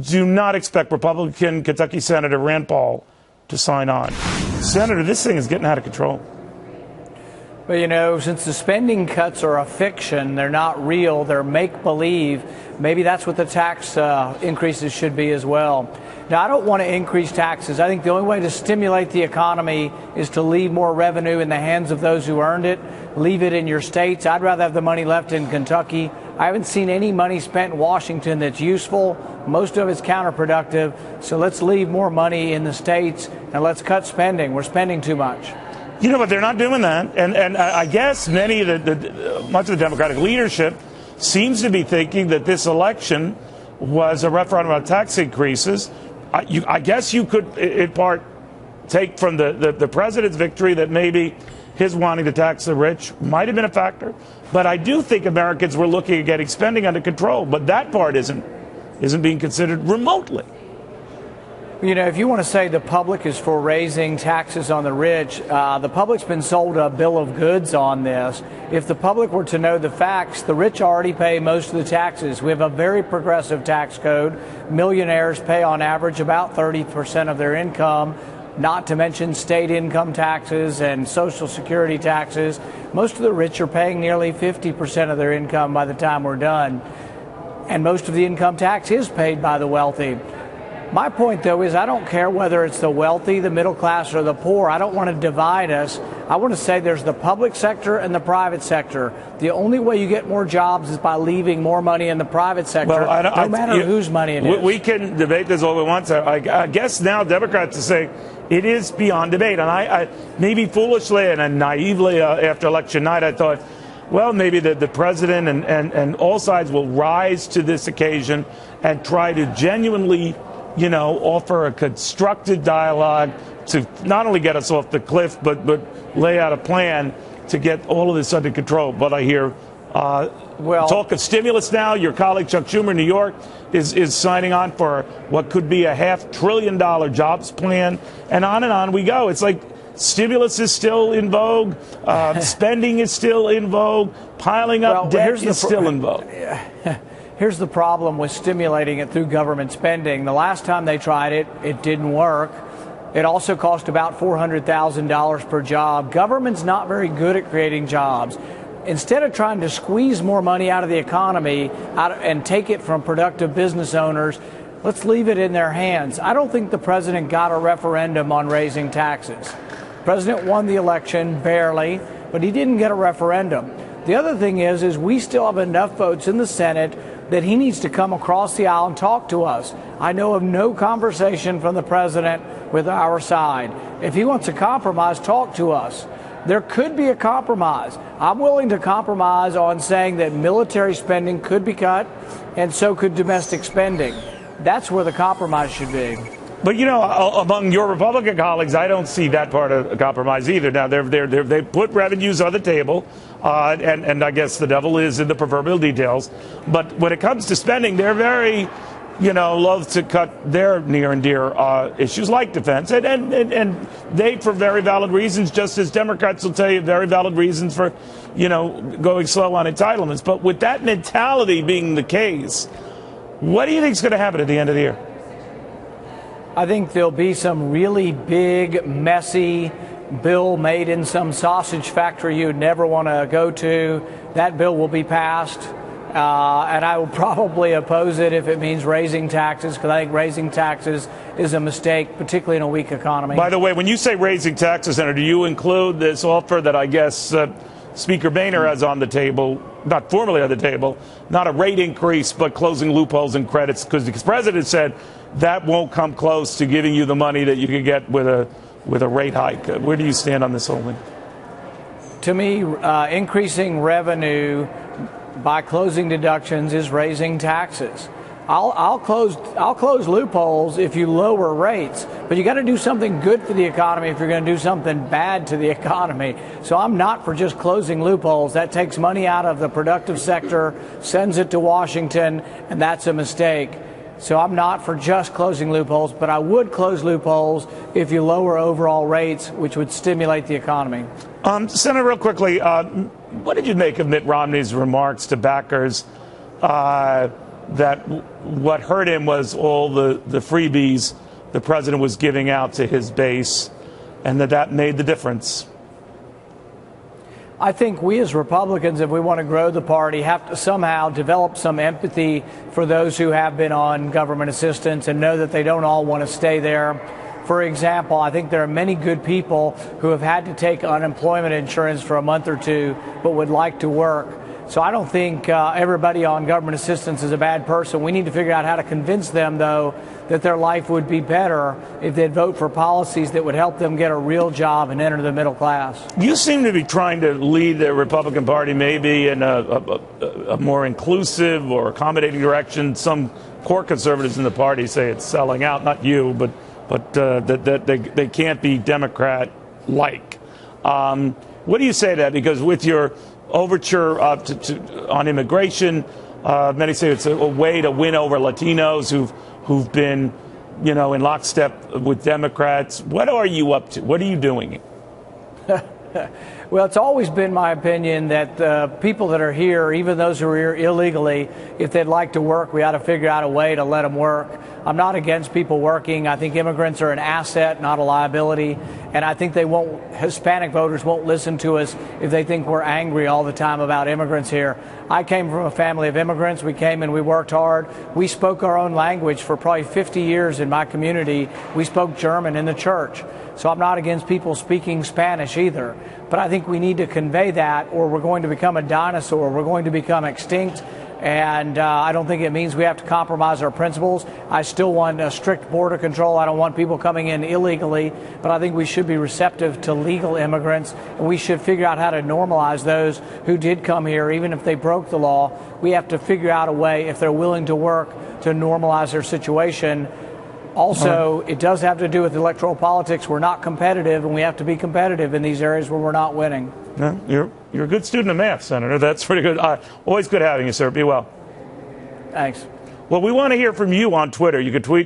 do not expect Republican Kentucky Senator Rand Paul to sign on. Senator, this thing is getting out of control. Well, you know, since the spending cuts are a fiction, they're not real, they're make-believe, maybe that's what the tax increases should be as well. Now, I don't want to increase taxes. I think the only way to stimulate the economy is to leave more revenue in the hands of those who earned it, leave it in your states. I'd rather have the money left in Kentucky. I haven't seen any money spent in Washington that's useful. Most of it's counterproductive. So let's leave more money in the states and let's cut spending. We're spending too much. You know, but they're not doing that. And I guess much of the Democratic leadership seems to be thinking that this election was a referendum on tax increases. I guess you could, in part, take from the president's victory that maybe his wanting to tax the rich might have been a factor. But I do think Americans were looking at getting spending under control. But that part isn't being considered remotely. You know, if you want to say the public is for raising taxes on the rich, the public's been sold a bill of goods on this. If the public were to know the facts, the rich already pay most of the taxes. We have a very progressive tax code. Millionaires pay on average about 30% of their income, not to mention state income taxes and Social Security taxes. Most of the rich are paying nearly 50% of their income by the time we're done. And most of the income tax is paid by the wealthy. My point, though, is I don't care whether it's the wealthy, the middle class, or the poor. I don't want to divide us. I want to say there's the public sector and the private sector. The only way you get more jobs is by leaving more money in the private sector, no matter whose money it is. We can debate this all we want. I guess now Democrats are saying it is beyond debate. And I maybe foolishly and naively after election night, I thought, well, maybe the president and all sides will rise to this occasion and try to genuinely offer a constructive dialogue to not only get us off the cliff, but lay out a plan to get all of this under control. But I hear talk of stimulus now. Your colleague Chuck Schumer in New York is signing on for what could be a $500 billion jobs plan, and on we go. It's like stimulus is still in vogue, spending is still in vogue, piling up debt is still in vogue. Here's the problem with stimulating it through government spending. The last time they tried it, it didn't work. It also cost about $400,000 per job. Government's not very good at creating jobs. Instead of trying to squeeze more money out of the economy and take it from productive business owners, let's leave it in their hands. I don't think the president got a referendum on raising taxes. The president won the election, barely, but he didn't get a referendum. The other thing is we still have enough votes in the Senate that he needs to come across the aisle and talk to us. I know of no conversation from the president with our side. If he wants a compromise, talk to us. There could be a compromise. I'm willing to compromise on saying that military spending could be cut, and so could domestic spending. That's where the compromise should be. But, among your Republican colleagues, I don't see that part of a compromise either. Now, they put revenues on the table, and I guess the devil is in the proverbial details. But when it comes to spending, they're very, loath to cut their near and dear issues like defense. And they, for very valid reasons, just as Democrats will tell you, very valid reasons for, going slow on entitlements. But with that mentality being the case, what do you think is going to happen at the end of the year? I think there'll be some really big, messy bill made in some sausage factory you'd never want to go to. That bill will be passed, and I will probably oppose it if it means raising taxes, because I think raising taxes is a mistake, particularly in a weak economy. By the way, when you say raising taxes, Senator, do you include this offer that I guess Speaker Boehner has on the table, not formally on the table, not a rate increase, but closing loopholes and credits, because the president said that won't come close to giving you the money that you could get with a rate hike. Where do you stand on this whole thing? To me, increasing revenue by closing deductions is raising taxes. I'll close loopholes if you lower rates, but you got to do something good for the economy if you're going to do something bad to the economy. So I'm not for just closing loopholes. That takes money out of the productive sector, sends it to Washington, and that's a mistake. So I'm not for just closing loopholes, but I would close loopholes if you lower overall rates, which would stimulate the economy. Senator, real quickly, what did you make of Mitt Romney's remarks to backers what hurt him was all the freebies the president was giving out to his base, and that made the difference? I think we as Republicans, if we want to grow the party, have to somehow develop some empathy for those who have been on government assistance and know that they don't all want to stay there. For example, I think there are many good people who have had to take unemployment insurance for a month or two but would like to work. So I don't think everybody on government assistance is a bad person. We need to figure out how to convince them, though, that their life would be better if they'd vote for policies that would help them get a real job and enter the middle class. You seem to be trying to lead the Republican Party maybe in a more inclusive or accommodating direction. Some core conservatives in the party say it's selling out, not you, but that they can't be Democrat-like. What do you say to that? Because with your overture on immigration, many say it's a way to win over Latinos who've been, in lockstep with Democrats. What are you up to? What are you doing? Well, it's always been my opinion that the people that are here, even those who are here illegally, if they'd like to work, we ought to figure out a way to let them work. I'm not against people working. I think immigrants are an asset, not a liability. And I think Hispanic voters won't listen to us if they think we're angry all the time about immigrants here. I came from a family of immigrants. We came and we worked hard. We spoke our own language for probably 50 years in my community. We spoke German in the church. So I'm not against people speaking Spanish either. But I think we need to convey that, or we're going to become a dinosaur. We're going to become extinct. And I don't think it means we have to compromise our principles. I still want a strict border control. I don't want people coming in illegally. But I think we should be receptive to legal immigrants. And we should figure out how to normalize those who did come here, even if they broke the law. We have to figure out a way, if they're willing to work, to normalize their situation. Also, it does have to do with electoral politics. We're not competitive, and we have to be competitive in these areas where we're not winning. No, you're a good student of math, Senator. That's pretty good. Always good having you, sir. Be well. Thanks. Well, we want to hear from you on Twitter. You can tweet